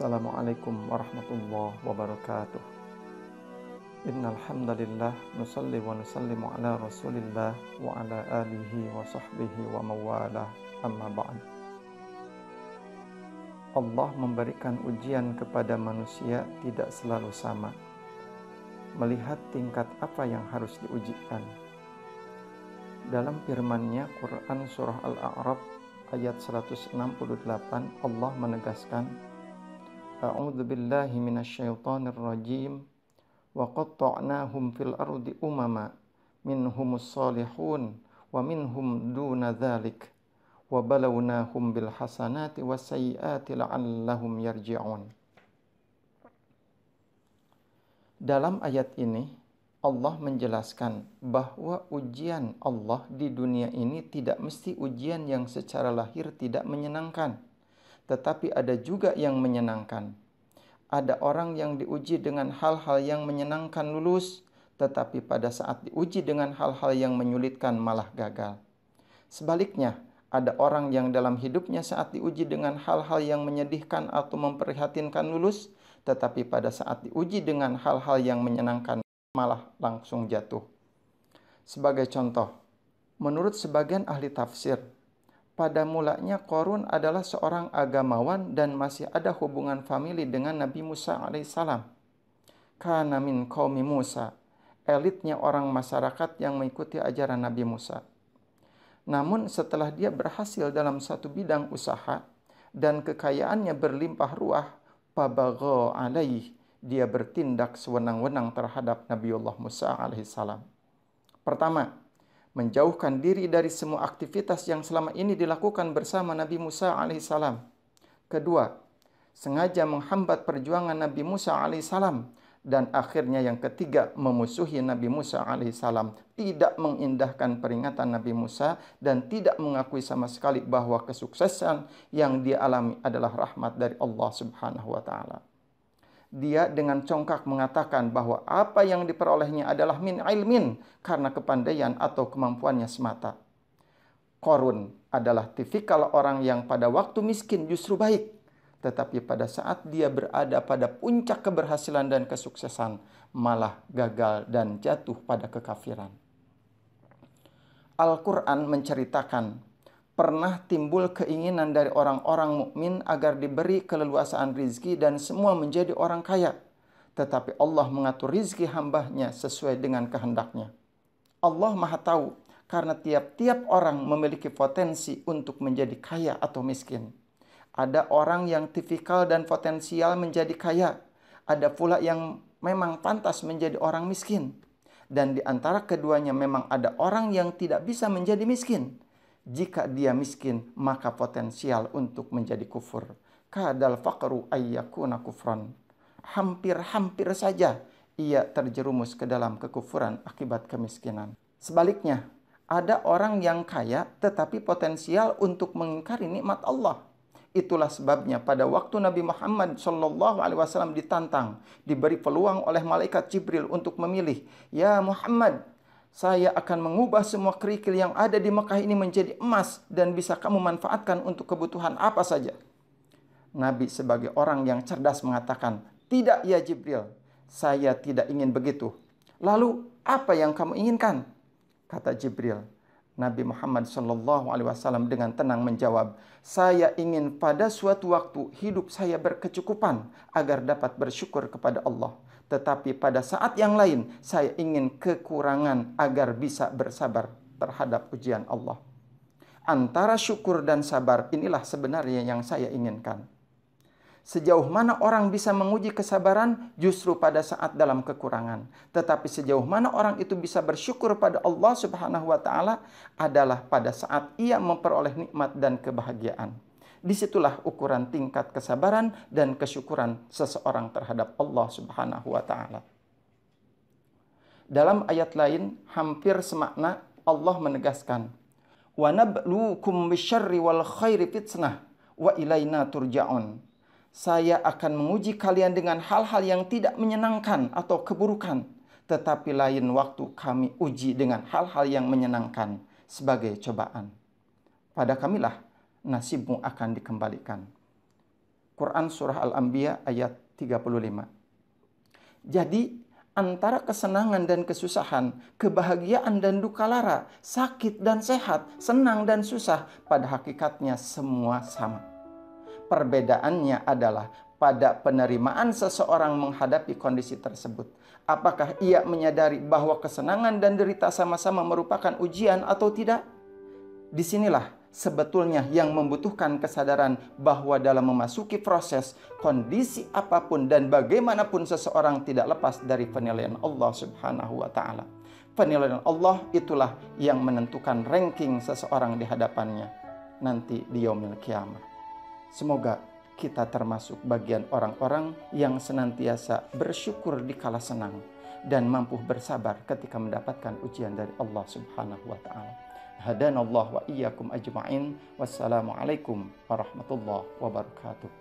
Assalamualaikum warahmatullahi wabarakatuh. Innal hamdalillah nusalli wa nusallimu ala Rasulillah wa ala alihi wa sahbihi wa mawalah. Amma ba'd. Allah memberikan ujian kepada manusia tidak selalu sama. Melihat tingkat apa yang harus diujikan. Dalam firman-Nya Quran surah Al-A'raf ayat 168 Allah menegaskan, A'udzu billahi minasyaitonir rajim wa qatta'nahum fil ardi umama minhumus salihun wa minhum duna dzalik wa balawnahum bil hasanati was sayyiati la'allahum yarji'un. Dalam ayat ini Allah menjelaskan bahwa ujian Allah di dunia ini tidak mesti ujian yang secara lahir tidak menyenangkan, tetapi ada juga yang menyenangkan. Ada orang yang diuji dengan hal-hal yang menyenangkan lulus, tetapi pada saat diuji dengan hal-hal yang menyulitkan malah gagal. Sebaliknya, ada orang yang dalam hidupnya saat diuji dengan hal-hal yang menyedihkan atau memprihatinkan lulus, tetapi pada saat diuji dengan hal-hal yang menyenangkan malah langsung jatuh. Sebagai contoh, menurut sebagian ahli tafsir, pada mulanya Qarun adalah seorang agamawan dan masih ada hubungan famili dengan Nabi Musa alaihissalam. Kana min qaumi Musa, elitnya orang masyarakat yang mengikuti ajaran Nabi Musa. Namun setelah dia berhasil dalam satu bidang usaha dan kekayaannya berlimpah ruah, fabagha alaih, dia bertindak sewenang-wenang terhadap Nabiullah Musa alaihissalam. Pertama, menjauhkan diri dari semua aktivitas yang selama ini dilakukan bersama Nabi Musa alaihissalam. Kedua, sengaja menghambat perjuangan Nabi Musa alaihissalam. Dan akhirnya yang ketiga, memusuhi Nabi Musa alaihissalam, tidak mengindahkan peringatan Nabi Musa dan tidak mengakui sama sekali bahwa kesuksesan yang dia alami adalah rahmat dari Allah Subhanahu wa taala. Dia dengan congkak mengatakan bahwa apa yang diperolehnya adalah min ilmin, karena kepandaian atau kemampuannya semata. Qarun adalah tipikal orang yang pada waktu miskin justru baik, tetapi pada saat dia berada pada puncak keberhasilan dan kesuksesan, malah gagal dan jatuh pada kekafiran. Al-Quran menceritakan, pernah timbul keinginan dari orang-orang mukmin agar diberi keleluasaan rizki dan semua menjadi orang kaya. Tetapi Allah mengatur rizki hambanya sesuai dengan kehendaknya. Allah Maha Tahu karena tiap-tiap orang memiliki potensi untuk menjadi kaya atau miskin. Ada orang yang tipikal dan potensial menjadi kaya. Ada pula yang memang pantas menjadi orang miskin. Dan di antara keduanya memang ada orang yang tidak bisa menjadi miskin. Jika dia miskin, maka potensial untuk menjadi kufur. Kadal faqru ayyakuna kufran. Hampir-hampir saja ia terjerumus ke dalam kekufuran akibat kemiskinan. Sebaliknya, ada orang yang kaya tetapi potensial untuk mengingkari nikmat Allah. Itulah sebabnya pada waktu Nabi Muhammad SAW ditantang, diberi peluang oleh malaikat Jibril untuk memilih, "Ya Muhammad, saya akan mengubah semua kerikil yang ada di Mekah ini menjadi emas dan bisa kamu manfaatkan untuk kebutuhan apa saja." Nabi sebagai orang yang cerdas mengatakan, "Tidak ya Jibril, saya tidak ingin begitu." "Lalu apa yang kamu inginkan?" kata Jibril. Nabi Muhammad SAW dengan tenang menjawab, "Saya ingin pada suatu waktu hidup saya berkecukupan agar dapat bersyukur kepada Allah. Tetapi pada saat yang lain, saya ingin kekurangan agar bisa bersabar terhadap ujian Allah." Antara syukur dan sabar inilah sebenarnya yang saya inginkan. Sejauh mana orang bisa menguji kesabaran justru pada saat dalam kekurangan. Tetapi sejauh mana orang itu bisa bersyukur pada Allah Subhanahu wa taala adalah pada saat ia memperoleh nikmat dan kebahagiaan. Disitulah ukuran tingkat kesabaran dan kesyukuran seseorang terhadap Allah Subhanahu wa taala. Dalam ayat lain hampir semakna Allah menegaskan, "Wa nabluukum bisyarri wal khairi fitnah wa ilaina turja'un." Saya akan menguji kalian dengan hal-hal yang tidak menyenangkan atau keburukan, tetapi lain waktu kami uji dengan hal-hal yang menyenangkan sebagai cobaan. Pada kamilah nasibmu akan dikembalikan. Quran surah Al-Anbiya ayat 35. Jadi antara kesenangan dan kesusahan, kebahagiaan dan duka lara, sakit dan sehat, senang dan susah, pada hakikatnya semua sama. Perbedaannya adalah pada penerimaan seseorang menghadapi kondisi tersebut. Apakah ia menyadari bahwa kesenangan dan derita sama-sama merupakan ujian atau tidak? Disinilah sebetulnya yang membutuhkan kesadaran bahwa dalam memasuki proses, kondisi apapun dan bagaimanapun seseorang tidak lepas dari penilaian Allah Subhanahu wa Ta'ala. Penilaian Allah itulah yang menentukan ranking seseorang di hadapannya nanti di yaumil kiamah. Semoga kita termasuk bagian orang-orang yang senantiasa bersyukur di kala senang dan mampu bersabar ketika mendapatkan ujian dari Allah Subhanahu wa Ta'ala. Hadanallahu wa iyyakum ajma'in. Wassalamualaikum warahmatullahi wabarakatuh.